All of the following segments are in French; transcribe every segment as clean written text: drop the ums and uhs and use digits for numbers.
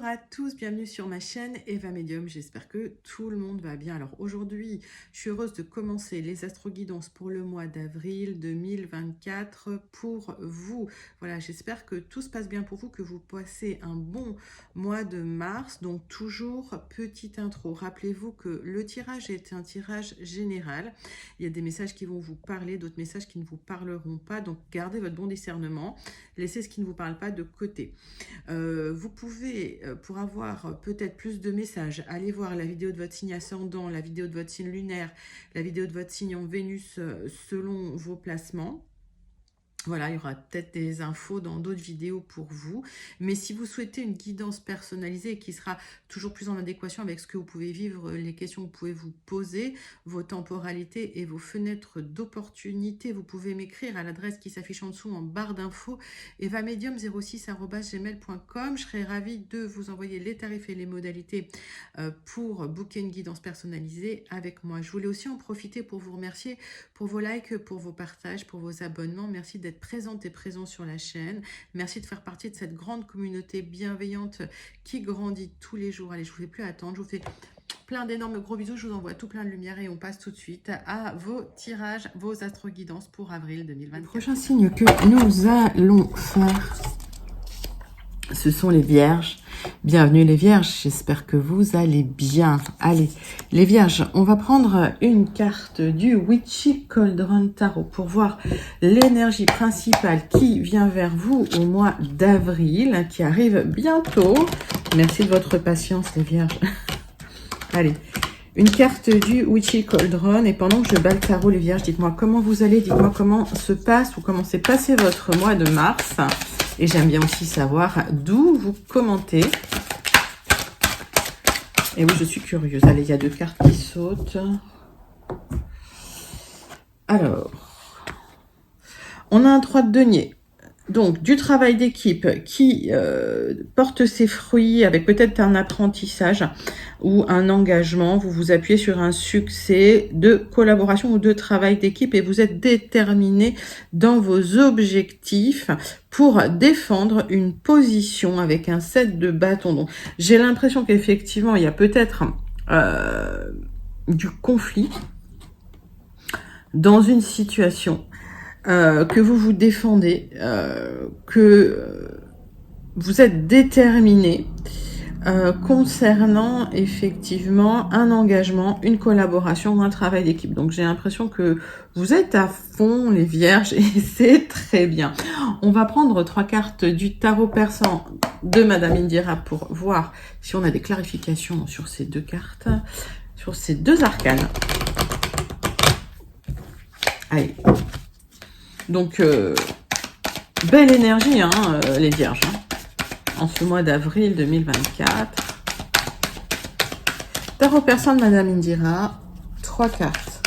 à tous, bienvenue sur ma chaîne Eva Medium, j'espère que tout le monde va bien. Alors aujourd'hui, je suis heureuse de commencer les astro-guidances pour le mois d'avril 2024 pour vous. Voilà, j'espère que tout se passe bien pour vous, que vous passez un bon mois de mars. Donc toujours petite intro, rappelez-vous que le tirage est un tirage général. Il y a des messages qui vont vous parler, d'autres messages qui ne vous parleront pas, donc gardez votre bon discernement, laissez ce qui ne vous parle pas de côté. Vous pouvez, pour avoir peut-être plus de messages, aller voir la vidéo de votre signe ascendant, la vidéo de votre signe lunaire, la vidéo de votre signe en Vénus selon vos placements. Voilà, il y aura peut-être des infos dans d'autres vidéos pour vous. Mais si vous souhaitez une guidance personnalisée qui sera toujours plus en adéquation avec ce que vous pouvez vivre, les questions que vous pouvez vous poser, vos temporalités et vos fenêtres d'opportunité, vous pouvez m'écrire à l'adresse qui s'affiche en dessous en barre d'infos, evamedium06@gmail.com. Je serai ravie de vous envoyer les tarifs et les modalités pour booker une guidance personnalisée avec moi. Je voulais aussi en profiter pour vous remercier pour vos likes, pour vos partages, pour vos abonnements. Merci d'être présente et présent sur la chaîne. Merci de faire partie de cette grande communauté bienveillante qui grandit tous les jours. Allez, je ne vous fais plus attendre. Je vous fais plein d'énormes gros bisous. Je vous envoie tout plein de lumière et on passe tout de suite à vos tirages, vos astro-guidances pour avril 2024. Le prochain signe que nous allons faire, ce sont les Vierges. Bienvenue les Vierges, j'espère que vous allez bien. Allez, les Vierges, on va prendre une carte du Witchy Cauldron Tarot pour voir l'énergie principale qui vient vers vous au mois d'avril, qui arrive bientôt. Merci de votre patience les Vierges. Allez, une carte du Witchy Cauldron, et pendant que je bats le tarot les Vierges, dites-moi comment vous allez, dites-moi comment se passe ou comment s'est passé votre mois de mars. Et j'aime bien aussi savoir d'où vous commentez. Et oui, je suis curieuse. Allez, il y a deux cartes qui sautent. Alors, on a un 3 de denier. Donc, du travail d'équipe qui porte ses fruits avec peut-être un apprentissage ou un engagement. Vous vous appuyez sur un succès de collaboration ou de travail d'équipe et vous êtes déterminé dans vos objectifs pour défendre une position avec un 7 de bâton. Donc, j'ai l'impression qu'effectivement, il y a peut-être du conflit dans une situation. Que vous vous défendez, que vous êtes déterminé concernant effectivement un engagement, une collaboration ou un travail d'équipe. Donc j'ai l'impression que vous êtes à fond les Vierges et c'est très bien. On va prendre 3 cartes du tarot persan de Madame Indira pour voir si on a des clarifications sur ces deux cartes, sur ces deux arcanes. Allez. Donc, belle énergie, hein, les Vierges, hein, en ce mois d'avril 2024. Tarot persan de Madame Indira, 3 cartes.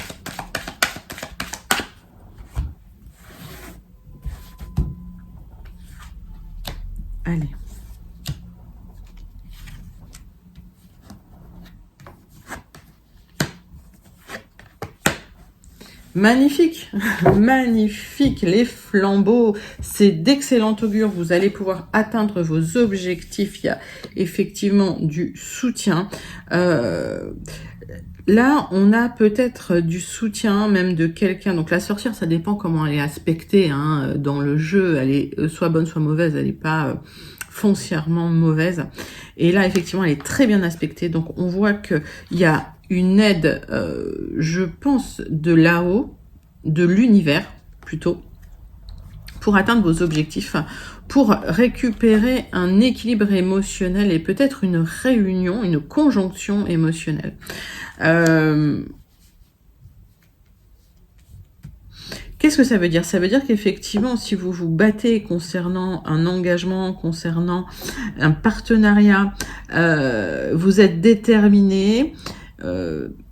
Allez. Magnifique, magnifique, les flambeaux, c'est d'excellent augure, vous allez pouvoir atteindre vos objectifs, il y a effectivement du soutien. Là, on a peut-être du soutien même de quelqu'un, donc la sorcière, ça dépend comment elle est aspectée hein, dans le jeu, elle est soit bonne soit mauvaise, elle n'est pas foncièrement mauvaise. Et là, effectivement, elle est très bien aspectée, donc on voit qu'il y a une aide, je pense, de là-haut, de l'univers plutôt, pour atteindre vos objectifs, pour récupérer un équilibre émotionnel et peut-être une réunion, une conjonction émotionnelle. Qu'est-ce que ça veut dire? Ça veut dire qu'effectivement, si vous vous battez concernant un engagement, concernant un partenariat, vous êtes déterminé,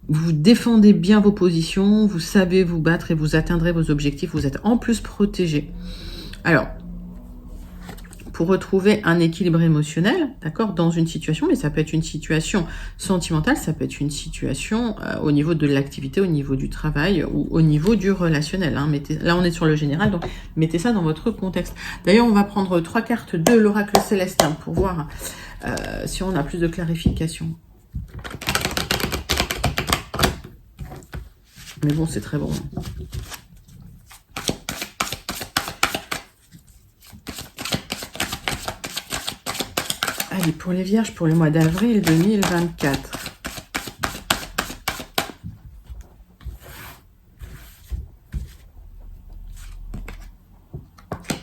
vous défendez bien vos positions, vous savez vous battre et vous atteindrez vos objectifs, vous êtes en plus protégé. Alors, pour retrouver un équilibre émotionnel, d'accord, dans une situation, mais ça peut être une situation sentimentale, ça peut être une situation au niveau de l'activité, au niveau du travail ou au niveau du relationnel. Hein. Là, on est sur le général, donc mettez ça dans votre contexte. D'ailleurs, on va prendre 3 cartes de l'oracle céleste hein, pour voir si on a plus de clarification. Mais bon, c'est très bon. Allez, pour les vierges, pour le mois d'avril 2024.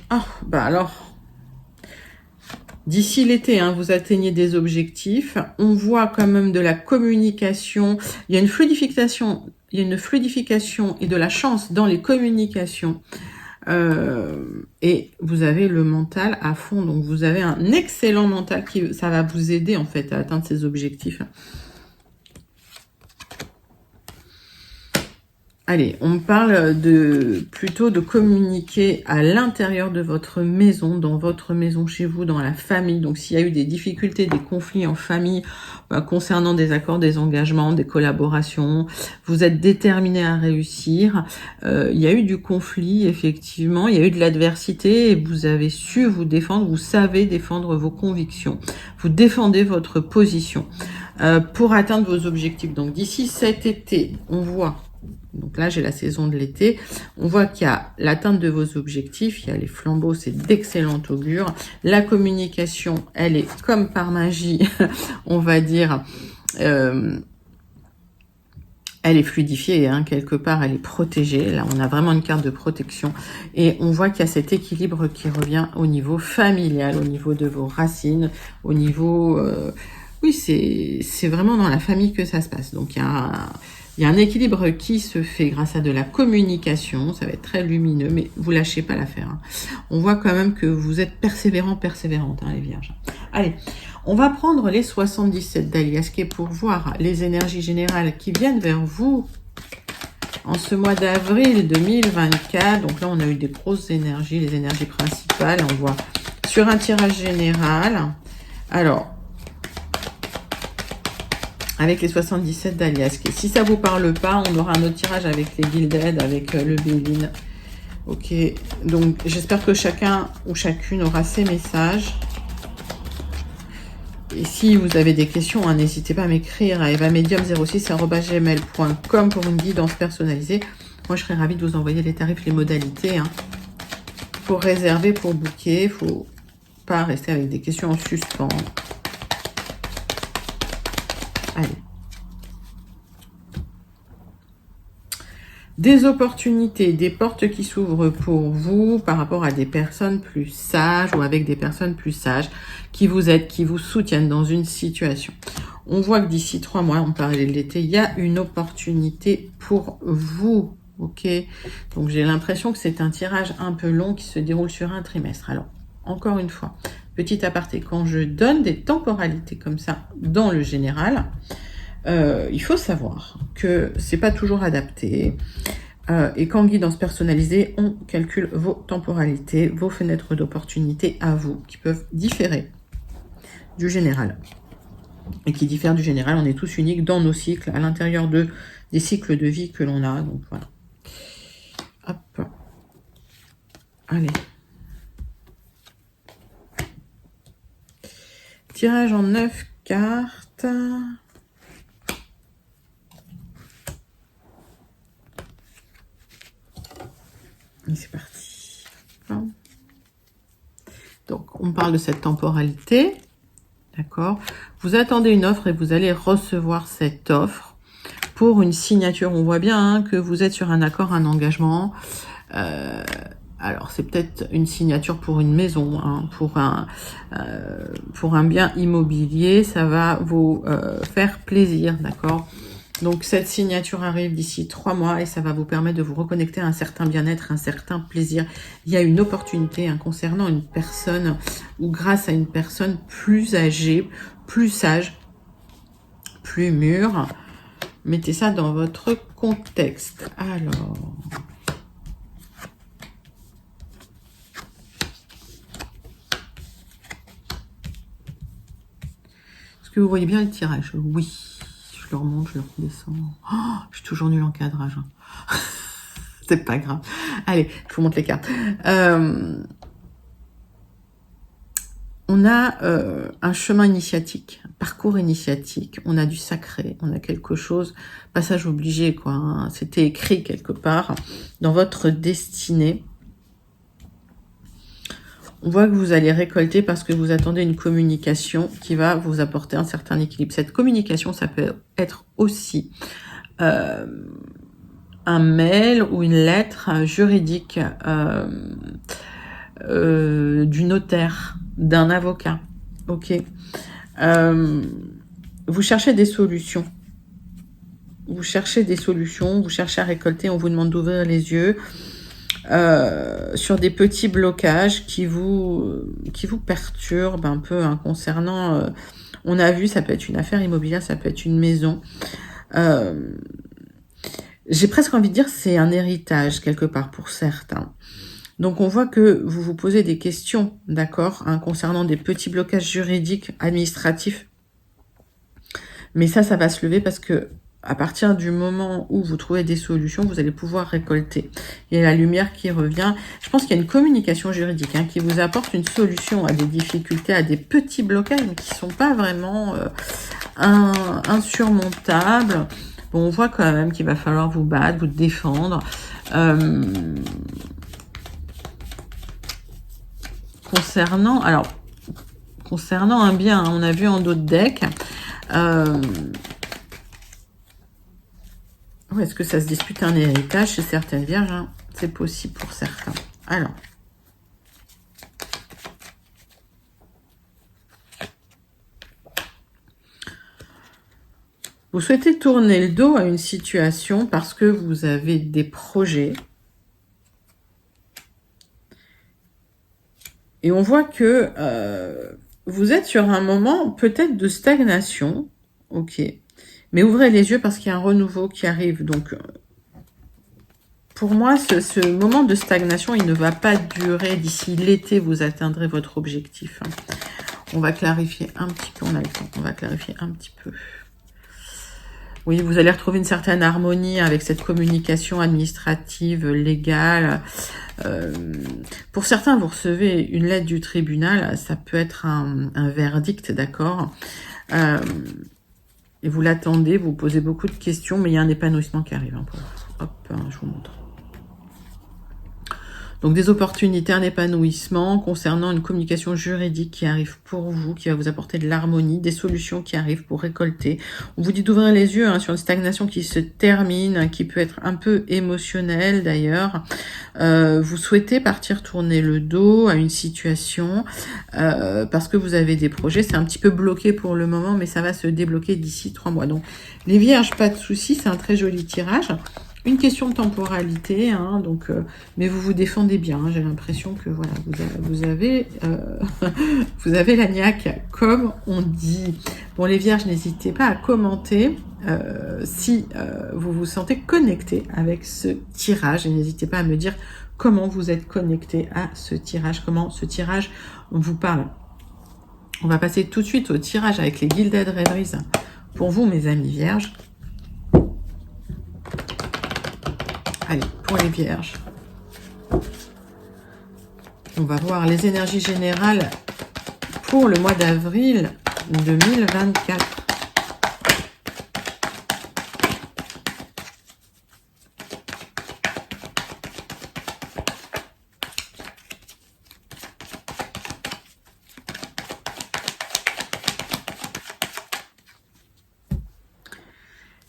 Ah, bah alors, d'ici l'été, hein, vous atteignez des objectifs. On voit quand même de la communication. Il y a une fluidification, et de la chance dans les communications. Et vous avez le mental à fond. Donc, vous avez un excellent mental ça va vous aider en fait à atteindre ces objectifs. Allez, on parle plutôt de communiquer à l'intérieur de votre maison, dans votre maison, chez vous, dans la famille. Donc, s'il y a eu des difficultés, des conflits en famille, concernant des accords, des engagements, des collaborations, vous êtes déterminé à réussir. Il y a eu du conflit, effectivement, il y a eu de l'adversité et vous avez su vous défendre, vous savez défendre vos convictions. Vous défendez votre position pour atteindre vos objectifs. Donc, d'ici cet été, on voit... Donc là, j'ai la saison de l'été. On voit qu'il y a l'atteinte de vos objectifs. Il y a les flambeaux, c'est d'excellent augure. La communication, elle est comme par magie, on va dire. Elle est fluidifiée, hein, quelque part, elle est protégée. Là, on a vraiment une carte de protection. Et on voit qu'il y a cet équilibre qui revient au niveau familial, au niveau de vos racines, au niveau... oui, c'est vraiment dans la famille que ça se passe. Donc, il y a un équilibre qui se fait grâce à de la communication. Ça va être très lumineux, mais vous lâchez pas l'affaire. Hein. On voit quand même que vous êtes persévérante, hein, les vierges. Allez, on va prendre les 77 d'Aliasqué pour voir les énergies générales qui viennent vers vous en ce mois d'avril 2024. Donc là, on a eu des grosses énergies, les énergies principales. On voit sur un tirage général. Alors, avec les 77 d'Aliasqué. Si ça ne vous parle pas, on aura un autre tirage avec les Gilded, avec le Béline. Ok, donc j'espère que chacun ou chacune aura ses messages. Et si vous avez des questions, hein, n'hésitez pas à m'écrire à evamedium06@gmail.com pour une guidance personnalisée. Moi, je serais ravie de vous envoyer les tarifs, les modalités. Hein. Pour réserver, pour booker, il ne faut pas rester avec des questions en suspens. Allez. Des opportunités, des portes qui s'ouvrent pour vous par rapport à des personnes plus sages ou avec des personnes plus sages qui vous aident, qui vous soutiennent dans une situation. On voit que d'ici 3 mois, on parlait de l'été, il y a une opportunité pour vous. Ok, donc j'ai l'impression que c'est un tirage un peu long qui se déroule sur un trimestre. Alors, encore une fois, petit aparté, quand je donne des temporalités comme ça dans le général, il faut savoir que c'est pas toujours adapté et qu'en guidance personnalisée, on calcule vos temporalités, vos fenêtres d'opportunité à vous qui peuvent différer du général. Et qui diffèrent du général, on est tous uniques dans nos cycles, à l'intérieur des cycles de vie que l'on a. Donc voilà. Hop. Allez. Tirage en 9 cartes. Et c'est parti. Donc, on parle de cette temporalité. D'accord. Vous attendez une offre et vous allez recevoir cette offre pour une signature. On voit bien hein, que vous êtes sur un accord, un engagement. Alors, c'est peut-être une signature pour une maison, hein, pour un bien immobilier. Ça va vous faire plaisir, d'accord? Donc, cette signature arrive d'ici 3 mois et ça va vous permettre de vous reconnecter à un certain bien-être, un certain plaisir. Il y a une opportunité hein, concernant une personne ou grâce à une personne plus âgée, plus sage, plus mûre. Mettez ça dans votre contexte. Alors... Est-ce que vous voyez bien le tirage? Oui. Je le remonte, je le redescends. Oh, je suis toujours nulle en cadrage. Hein. C'est pas grave. Allez, je vous montre les cartes. On a un chemin initiatique, un parcours initiatique, on a du sacré, on a quelque chose, passage obligé, quoi, hein. C'était écrit quelque part dans votre destinée. On voit que vous allez récolter parce que vous attendez une communication qui va vous apporter un certain équilibre. Cette communication, ça peut être aussi un mail ou une lettre juridique du notaire, d'un avocat. Ok. Vous cherchez des solutions. Vous cherchez des solutions, vous cherchez à récolter, on vous demande d'ouvrir les yeux sur des petits blocages qui vous perturbent un peu hein, concernant, on a vu, ça peut être une affaire immobilière, ça peut être une maison. J'ai presque envie de dire c'est un héritage quelque part pour certains. Donc on voit que vous vous posez des questions, d'accord, hein, concernant des petits blocages juridiques, administratifs. Mais ça va se lever parce que à partir du moment où vous trouvez des solutions, vous allez pouvoir récolter. Il y a la lumière qui revient. Je pense qu'il y a une communication juridique hein, qui vous apporte une solution à des difficultés, à des petits blocages qui ne sont pas vraiment insurmontables. Bon, on voit quand même qu'il va falloir vous battre, vous défendre. Concernant un bien, hein, on a vu en d'autres decks. Est-ce que ça se dispute un héritage chez certaines vierges hein? C'est possible pour certains. Alors. Vous souhaitez tourner le dos à une situation parce que vous avez des projets. Et on voit que vous êtes sur un moment peut-être de stagnation. Ok. Mais ouvrez les yeux parce qu'il y a un renouveau qui arrive. Donc, pour moi, ce moment de stagnation, il ne va pas durer. D'ici l'été, vous atteindrez votre objectif. On va clarifier un petit peu. On a le temps. On va clarifier un petit peu. Oui, vous allez retrouver une certaine harmonie avec cette communication administrative, légale. Pour certains, vous recevez une lettre du tribunal. Ça peut être un verdict, d'accord, et vous l'attendez, vous posez beaucoup de questions, mais il y a un épanouissement qui arrive. Hein, hop, je vous montre. Donc des opportunités, un épanouissement concernant une communication juridique qui arrive pour vous, qui va vous apporter de l'harmonie, des solutions qui arrivent pour récolter. On vous dit d'ouvrir les yeux hein, sur une stagnation qui se termine, qui peut être un peu émotionnelle d'ailleurs. Vous souhaitez partir tourner le dos à une situation parce que vous avez des projets. C'est un petit peu bloqué pour le moment, mais ça va se débloquer d'ici 3 mois. Donc les vierges, pas de soucis, c'est un très joli tirage. Une question de temporalité, hein, donc, mais vous vous défendez bien. Hein, j'ai l'impression que voilà, vous avez la niaque, comme on dit. Bon, les vierges, n'hésitez pas à commenter si vous vous sentez connecté avec ce tirage. Et n'hésitez pas à me dire comment vous êtes connecté à ce tirage, comment ce tirage vous parle. On va passer tout de suite au tirage avec les Gilded Reveries pour vous, mes amis vierges. Allez, pour les vierges, on va voir les énergies générales pour le mois d'avril 2024.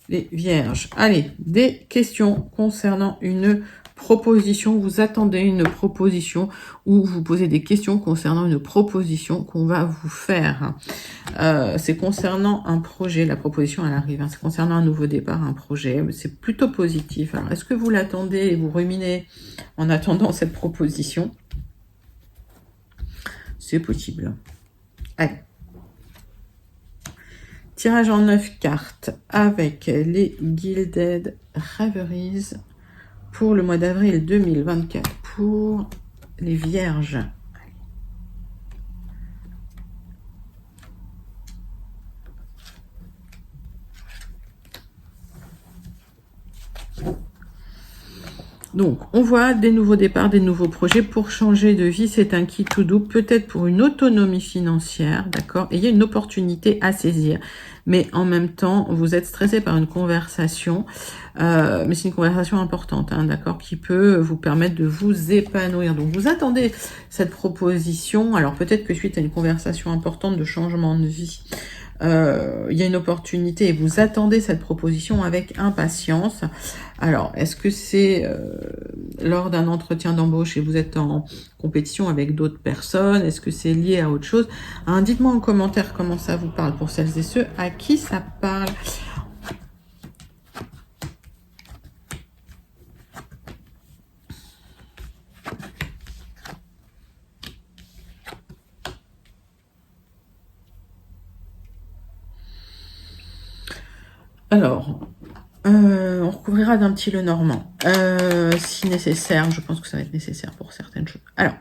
Les vierges, allez, des questions concernant une proposition. Vous attendez une proposition ou vous posez des questions concernant une proposition qu'on va vous faire. C'est concernant un projet, la proposition elle arrive, hein. C'est concernant un nouveau départ, un projet, c'est plutôt positif. Alors est-ce que vous l'attendez et vous ruminez en attendant cette proposition? C'est possible. Allez. Tirage en 9 cartes avec les Gilded Reveries pour le mois d'avril 2024 pour les vierges. Donc, on voit des nouveaux départs, des nouveaux projets pour changer de vie. C'est un qui tout double, peut-être pour une autonomie financière, d'accord? Et il y a une opportunité à saisir. Mais en même temps, vous êtes stressé par une conversation, mais c'est une conversation importante, hein, d'accord? Qui peut vous permettre de vous épanouir. Donc, vous attendez cette proposition. Alors, peut-être que suite à une conversation importante de changement de vie, il y a une opportunité et vous attendez cette proposition avec impatience. Alors, est-ce que c'est lors d'un entretien d'embauche et vous êtes en compétition avec d'autres personnes? Est-ce que c'est lié à autre chose? Hein, dites-moi en commentaire comment ça vous parle pour celles et ceux à qui ça parle. Alors, on recouvrira d'un petit Lenormand, si nécessaire. Je pense que ça va être nécessaire pour certaines choses. Alors,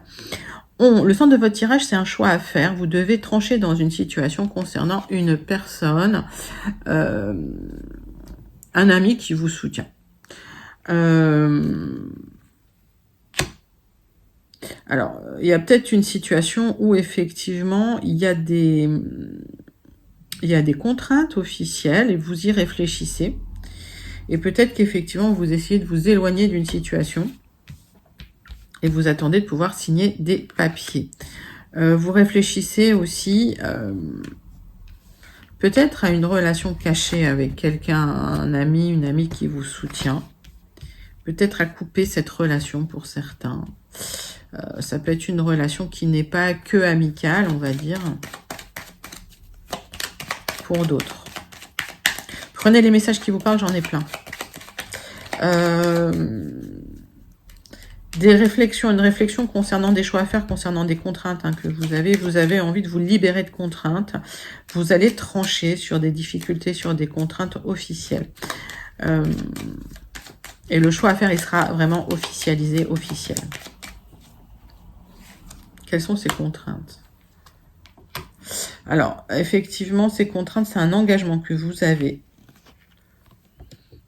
le centre de votre tirage, c'est un choix à faire. Vous devez trancher dans une situation concernant une personne, un ami qui vous soutient. Alors, il y a peut-être une situation où effectivement, il y a des contraintes officielles et vous y réfléchissez. Et peut-être qu'effectivement, vous essayez de vous éloigner d'une situation et vous attendez de pouvoir signer des papiers. Vous réfléchissez aussi peut-être à une relation cachée avec quelqu'un, un ami, une amie qui vous soutient. Peut-être à couper cette relation pour certains. Ça peut être une relation qui n'est pas que amicale, on va dire, pour d'autres. Prenez les messages qui vous parlent, j'en ai plein. Une réflexion concernant des choix à faire, concernant des contraintes que vous avez envie de vous libérer de contraintes. Vous allez trancher sur des difficultés, sur des contraintes officielles. Et le choix à faire, il sera vraiment officialisé, officiel. Quelles sont ces contraintes? Alors, effectivement, ces contraintes, c'est un engagement que vous avez.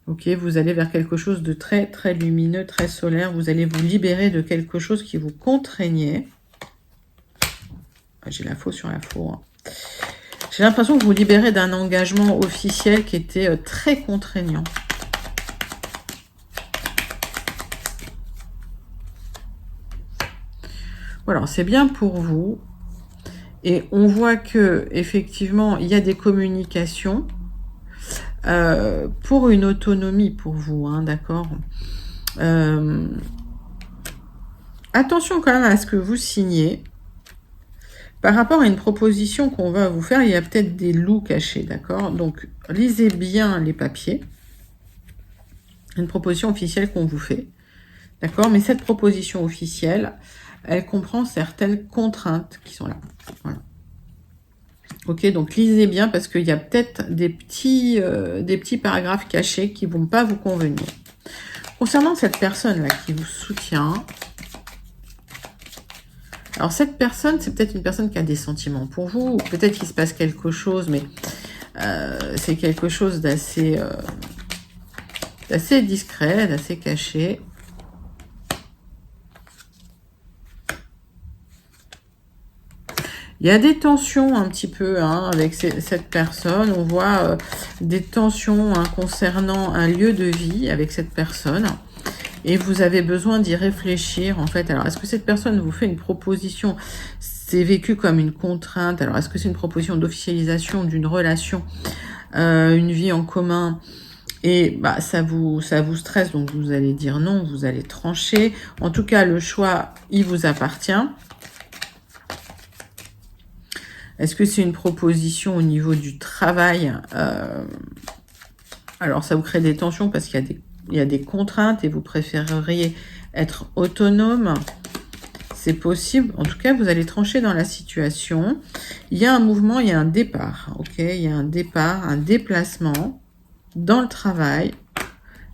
Ok, vous allez vers quelque chose de très, très lumineux, très solaire. Vous allez vous libérer de quelque chose qui vous contraignait. J'ai la faux sur la faux. Hein. J'ai l'impression que vous vous libérez d'un engagement officiel qui était très contraignant. Voilà, c'est bien pour vous. Et on voit que effectivement, il y a des communications pour une autonomie pour vous, hein, d'accord. Attention quand même à ce que vous signez. Par rapport à une proposition qu'on va vous faire, il y a peut-être des loups cachés, d'accord. Donc, lisez bien les papiers. Une proposition officielle qu'on vous fait, d'accord. Mais cette proposition officielle, elle comprend certaines contraintes qui sont là. Voilà. Ok, donc lisez bien parce qu'il y a peut-être des petits paragraphes cachés qui ne vont pas vous convenir. Concernant cette personne-là qui vous soutient, alors cette personne, c'est peut-être une personne qui a des sentiments pour vous, ou peut-être qu'il se passe quelque chose, mais c'est quelque chose d'assez discret, d'assez caché. Il y a des tensions un petit peu avec cette personne. On voit des tensions concernant un lieu de vie avec cette personne. Et vous avez besoin d'y réfléchir, en fait. Alors, est-ce que cette personne vous fait une proposition? C'est vécu comme une contrainte. Alors, est-ce que c'est une proposition d'officialisation d'une relation, une vie en commun? Et bah, ça vous stresse, donc vous allez dire non, vous allez trancher. En tout cas, le choix, il vous appartient. Est-ce que c'est une proposition au niveau du travail? Alors, ça vous crée des tensions parce qu'il y a des contraintes et vous préféreriez être autonome. C'est possible. En tout cas, vous allez trancher dans la situation. Il y a un mouvement, il y a un départ. Ok, il y a un départ, un déplacement dans le travail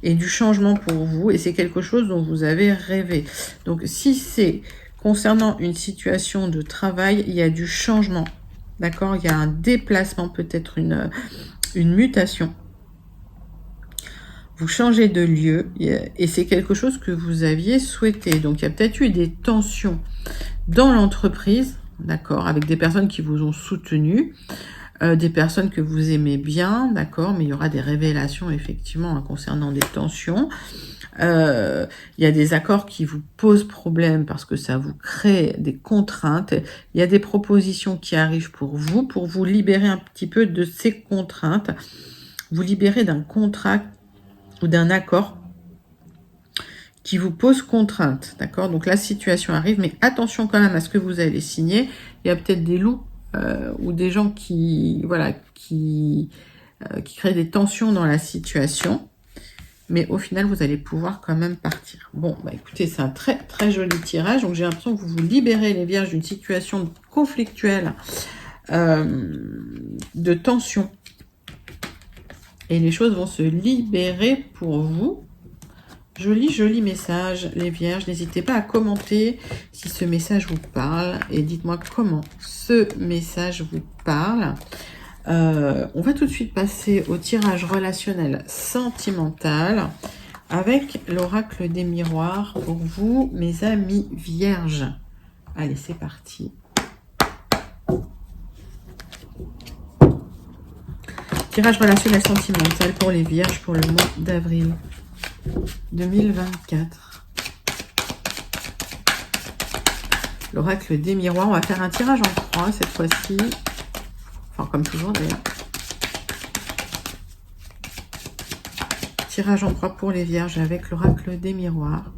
et du changement pour vous. Et c'est quelque chose dont vous avez rêvé. Donc, si c'est concernant une situation de travail, il y a du changement. D'accord, il y a un déplacement, peut-être une mutation. Vous changez de lieu et c'est quelque chose que vous aviez souhaité. Donc, il y a peut-être eu des tensions dans l'entreprise, d'accord, avec des personnes qui vous ont soutenu, des personnes que vous aimez bien, d'accord, mais il y aura des révélations, effectivement, hein, concernant des tensions. Il y a des accords qui vous posent problème parce que ça vous crée des contraintes. Il y a des propositions qui arrivent pour vous libérer un petit peu de ces contraintes, vous libérer d'un contrat ou d'un accord qui vous pose contrainte, d'accord? Donc la situation arrive, mais attention quand même à ce que vous allez signer. Il y a peut-être des loups ou des gens qui, voilà, qui créent des tensions dans la situation, mais au final, vous allez pouvoir quand même partir. Bon, bah écoutez, c'est un très très joli tirage, donc j'ai l'impression que vous vous libérez, les vierges, d'une situation conflictuelle, de tension, et les choses vont se libérer pour vous. Joli, joli message, les vierges. N'hésitez pas à commenter si ce message vous parle. Et dites-moi comment ce message vous parle. On va tout de suite passer au tirage relationnel sentimental avec l'oracle des miroirs pour vous, mes amis vierges. Allez, c'est parti. Tirage relationnel sentimental pour les vierges pour le mois d'avril 2024. L'oracle des miroirs, on va faire un tirage en 3 cette fois-ci. Enfin, comme toujours d'ailleurs. Tirage en 3 pour les vierges avec l'oracle des miroirs.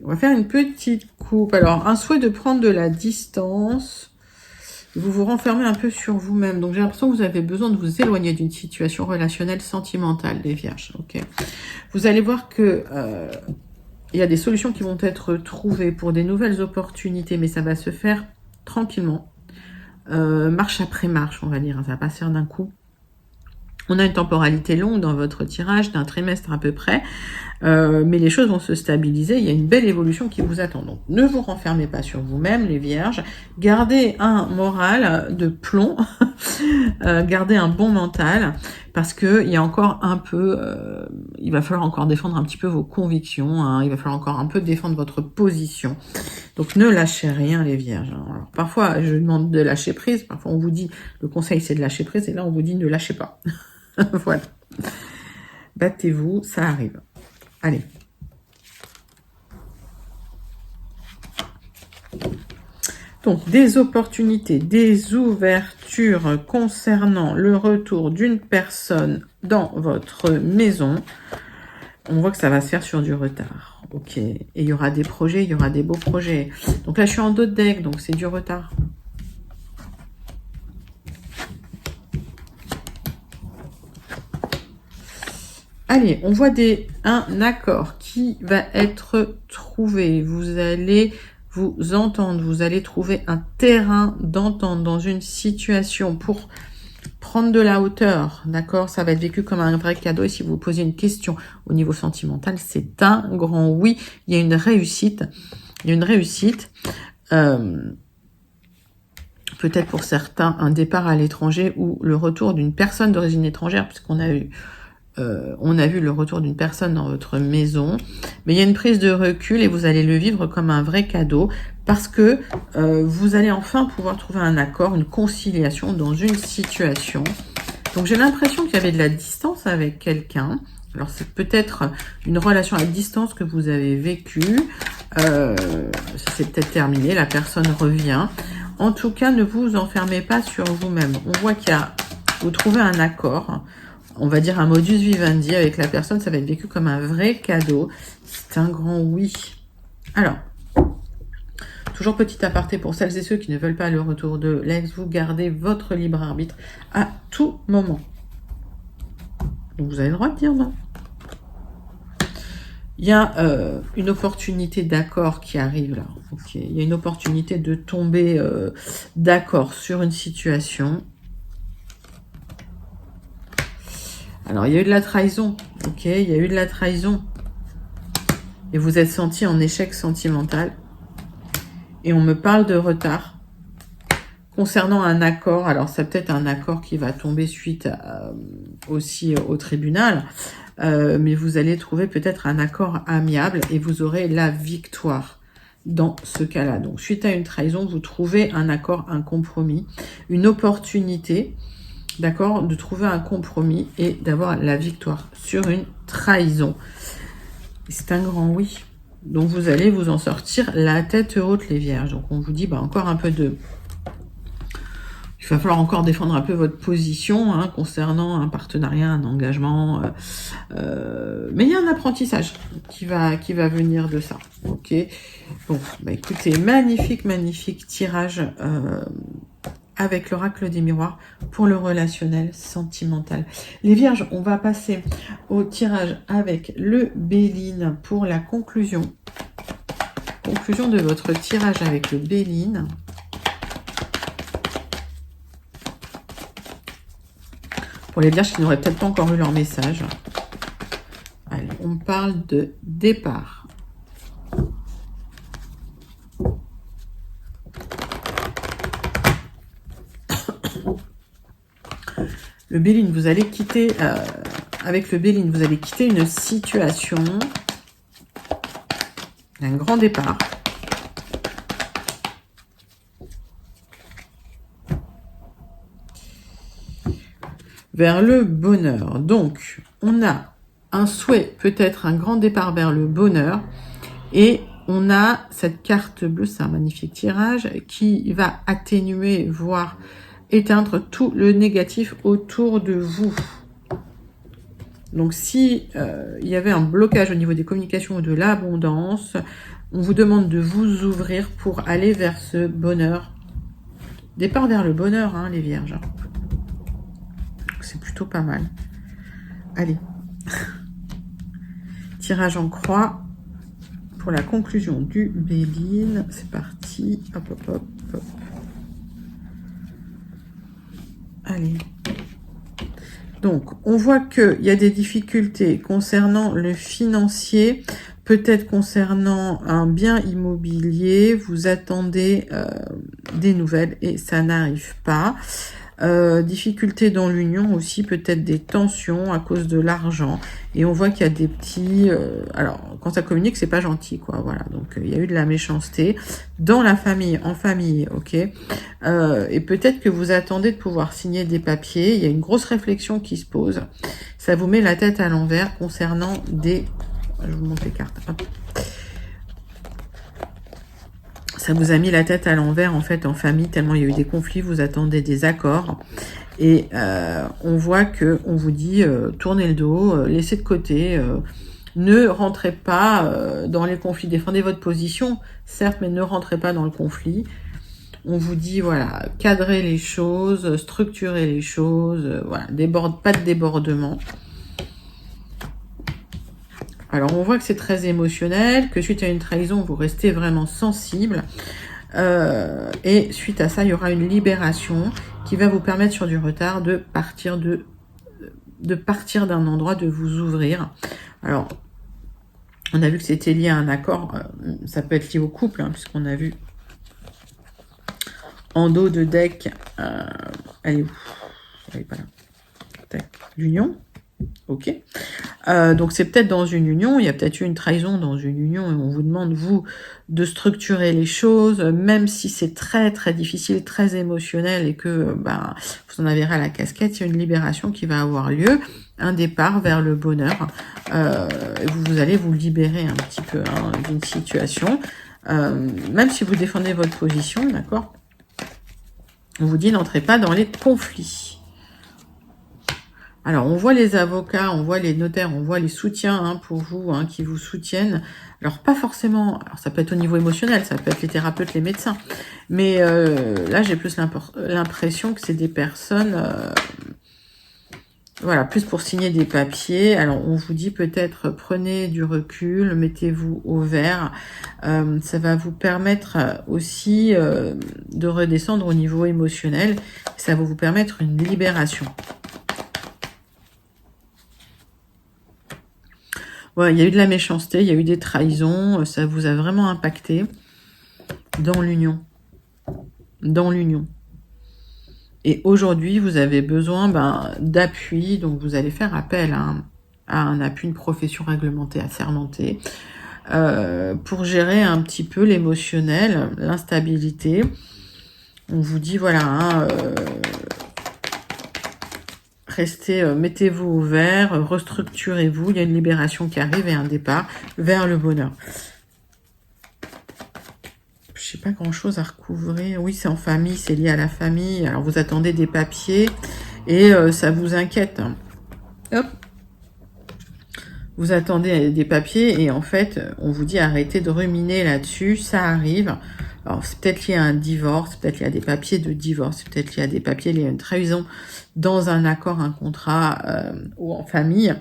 On va faire une petite coupe. Alors, un souhait de prendre de la distance. Vous vous renfermez un peu sur vous-même. Donc, j'ai l'impression que vous avez besoin de vous éloigner d'une situation relationnelle sentimentale, les vierges. Ok. Vous allez voir que il y a des solutions qui vont être trouvées pour des nouvelles opportunités, mais ça va se faire tranquillement. Marche après marche, on va dire. Ça va pas se faire d'un coup. On a une temporalité longue dans votre tirage, d'un trimestre à peu près. Mais les choses vont se stabiliser, il y a une belle évolution qui vous attend. Donc, ne vous renfermez pas sur vous-même, les vierges. Gardez un moral de plomb, gardez un bon mental, parce que il y a encore un peu, il va falloir encore défendre un petit peu vos convictions, hein, il va falloir encore un peu défendre votre position. Donc, ne lâchez rien, les vierges. Alors, parfois, je demande de lâcher prise, parfois on vous dit, le conseil c'est de lâcher prise, et là on vous dit ne lâchez pas. Voilà. Battez-vous, ça arrive. Allez. Donc, des opportunités, des ouvertures concernant le retour d'une personne dans votre maison. On voit que ça va se faire sur du retard. Ok. Et il y aura des projets, il y aura des beaux projets. Donc là, je suis en dos de deck, donc c'est du retard. Allez, on voit un accord qui va être trouvé. Vous allez vous entendre, vous allez trouver un terrain d'entente dans une situation pour prendre de la hauteur, d'accord? Ça va être vécu comme un vrai cadeau. Et si vous posez une question au niveau sentimental, c'est un grand oui. Il y a une réussite. Il y a une réussite. Peut-être pour certains, un départ à l'étranger ou le retour d'une personne d'origine étrangère, puisqu'on a eu... on a vu le retour d'une personne dans votre maison, mais il y a une prise de recul et vous allez le vivre comme un vrai cadeau parce que vous allez enfin pouvoir trouver un accord, une conciliation dans une situation. Donc j'ai l'impression qu'il y avait de la distance avec quelqu'un. Alors c'est peut-être une relation à distance que vous avez vécue. Ça s'est peut-être terminé, la personne revient. En tout cas, ne vous enfermez pas sur vous-même. On voit qu'il y a, vous trouvez un accord. On va dire un modus vivendi avec la personne, ça va être vécu comme un vrai cadeau. C'est un grand oui. Alors, toujours petit aparté pour celles et ceux qui ne veulent pas le retour de l'ex, vous gardez votre libre arbitre à tout moment. Donc vous avez le droit de dire non. Il y a une opportunité d'accord qui arrive là. Okay. Il y a une opportunité de tomber d'accord sur une situation. Alors, il y a eu de la trahison, ok? Il y a eu de la trahison. et vous êtes senti en échec sentimental. Et on me parle de retard concernant un accord. Alors, c'est peut-être un accord qui va tomber suite aussi au tribunal, mais vous allez trouver peut-être un accord amiable et vous aurez la victoire dans ce cas-là. Donc, suite à une trahison, vous trouvez un accord, un compromis, une opportunité, d'accord, de trouver un compromis et d'avoir la victoire sur une trahison. C'est un grand oui. Donc, vous allez vous en sortir la tête haute, les vierges. Donc, on vous dit, bah, encore un peu de... Il va falloir encore défendre un peu votre position hein, concernant un partenariat, un engagement. Mais il y a un apprentissage qui va venir de ça. Ok. Bon, bah écoutez, magnifique, magnifique tirage avec l'oracle des miroirs pour le relationnel sentimental. Les vierges, on va passer au tirage avec le Béline pour la conclusion. Conclusion de votre tirage avec le Béline. Pour les vierges qui n'auraient peut-être pas encore eu leur message. Allez, on parle de départ. Le Béline, vous allez quitter, avec le Béline, vous allez quitter une situation, un grand départ. Vers le bonheur. Donc, on a un souhait, peut-être un grand départ vers le bonheur. Et on a cette carte bleue, c'est un magnifique tirage, qui va atténuer, voire éteindre tout le négatif autour de vous. Donc, si il y avait un blocage au niveau des communications ou de l'abondance, on vous demande de vous ouvrir pour aller vers ce bonheur. Départ vers le bonheur, hein, les vierges. C'est plutôt pas mal. Allez. Tirage en croix pour la conclusion du Béline. C'est parti. Hop, hop, hop, hop. Allez. Donc, on voit qu'il y a des difficultés concernant le financier, peut-être concernant un bien immobilier. Vous attendez des nouvelles et ça n'arrive pas. Difficultés dans l'union aussi, peut-être des tensions à cause de l'argent. Et on voit qu'il y a des petits... alors, quand ça communique, c'est pas gentil, quoi. Voilà, donc il y a eu de la méchanceté dans la famille, en famille, ok. Et peut-être que vous attendez de pouvoir signer des papiers. Il y a une grosse réflexion qui se pose. Ça vous met la tête à l'envers concernant des... Je vous montre les cartes. Hop. Ça vous a mis la tête à l'envers, en fait, en famille, tellement il y a eu des conflits, vous attendez des accords. Et on voit qu'on vous dit, tournez le dos, laissez de côté, ne rentrez pas dans les conflits. Défendez votre position, certes, mais ne rentrez pas dans le conflit. On vous dit, voilà, cadrez les choses, structurez les choses, voilà, pas de débordement. Alors, on voit que c'est très émotionnel, que suite à une trahison, vous restez vraiment sensible. Et suite à ça, il y aura une libération qui va vous permettre sur du retard de partir d'un endroit, de vous ouvrir. Alors, on a vu que c'était lié à un accord. Ça peut être lié au couple, hein, puisqu'on a vu en dos de deck. Elle est où? Elle est pas là. L'union. Ok. Donc, c'est peut-être dans une union. Il y a peut-être eu une trahison dans une union et on vous demande, vous, de structurer les choses, même si c'est très, très difficile, très émotionnel et que vous en avez ras la casquette. Il y a une libération qui va avoir lieu, un départ vers le bonheur. Vous allez vous libérer un petit peu hein, d'une situation, même si vous défendez votre position, d'accord? On vous dit, n'entrez pas dans les conflits. Alors, on voit les avocats, on voit les notaires, on voit les soutiens hein, pour vous, hein, qui vous soutiennent. Alors, pas forcément, alors ça peut être au niveau émotionnel, ça peut être les thérapeutes, les médecins. Mais là, j'ai plus l'impression que c'est des personnes, voilà, plus pour signer des papiers. Alors, on vous dit peut-être, prenez du recul, mettez-vous au vert. Ça va vous permettre aussi de redescendre au niveau émotionnel. Ça va vous permettre une libération. Ouais, il y a eu de la méchanceté, il y a eu des trahisons, ça vous a vraiment impacté dans l'union. Dans l'union. Et aujourd'hui, vous avez besoin d'appui, donc vous allez faire appel à un appui, une profession réglementée, assermentée, pour gérer un petit peu l'émotionnel, l'instabilité. On vous dit, voilà, restez, mettez-vous au vert, restructurez-vous, il y a une libération qui arrive et un départ vers le bonheur. Je sais pas grand-chose à recouvrir. Oui, c'est en famille, c'est lié à la famille. Alors, vous attendez des papiers et ça vous inquiète. Hop. Vous attendez des papiers et en fait, on vous dit arrêtez de ruminer là-dessus, ça arrive. Alors, c'est peut-être lié à un divorce, peut-être lié à des papiers de divorce, peut-être lié à des papiers liés à une trahison dans un accord, un contrat ou en famille.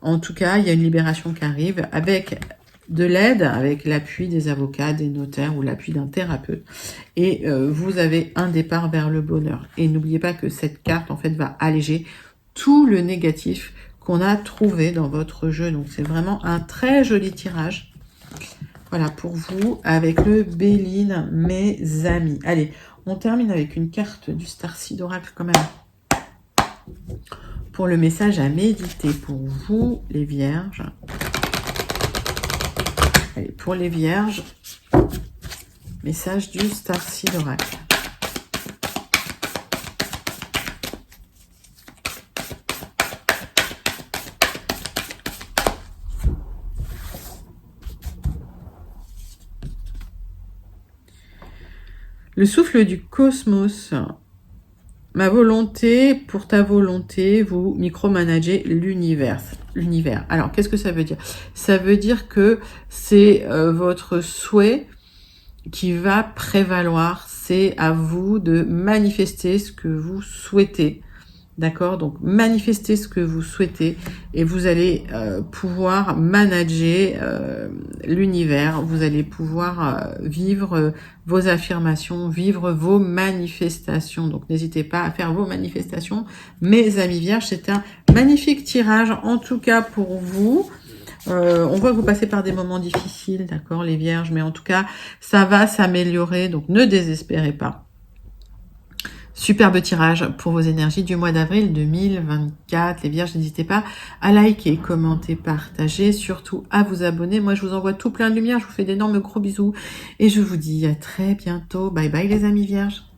En tout cas, il y a une libération qui arrive avec de l'aide, avec l'appui des avocats, des notaires ou l'appui d'un thérapeute. Et vous avez un départ vers le bonheur. Et n'oubliez pas que cette carte, en fait, va alléger tout le négatif qu'on a trouvé dans votre jeu. Donc, c'est vraiment un très joli tirage. Voilà, pour vous, avec le Béline, mes amis. Allez, on termine avec une carte du Starseed Oracle quand même. Pour le message à méditer pour vous, les Vierges. Allez, pour les Vierges, message du Starseed Oracle. Le souffle du cosmos. Ma volonté, pour ta volonté, vous micromanagez l'univers. Alors, qu'est-ce que ça veut dire? Ça veut dire que c'est votre souhait qui va prévaloir. C'est à vous de manifester ce que vous souhaitez. D'accord? Donc, manifestez ce que vous souhaitez et vous allez pouvoir manager l'univers. Vous allez pouvoir vivre vos affirmations, vivre vos manifestations. Donc, n'hésitez pas à faire vos manifestations. Mes amis vierges, c'est un magnifique tirage, en tout cas pour vous. On voit que vous passez par des moments difficiles, d'accord, les vierges, mais en tout cas, ça va s'améliorer. Donc, ne désespérez pas. Superbe tirage pour vos énergies du mois d'avril 2024. Les vierges, n'hésitez pas à liker, commenter, partager, surtout à vous abonner. Moi, je vous envoie tout plein de lumière. Je vous fais d'énormes gros bisous et je vous dis à très bientôt. Bye bye les amis vierges.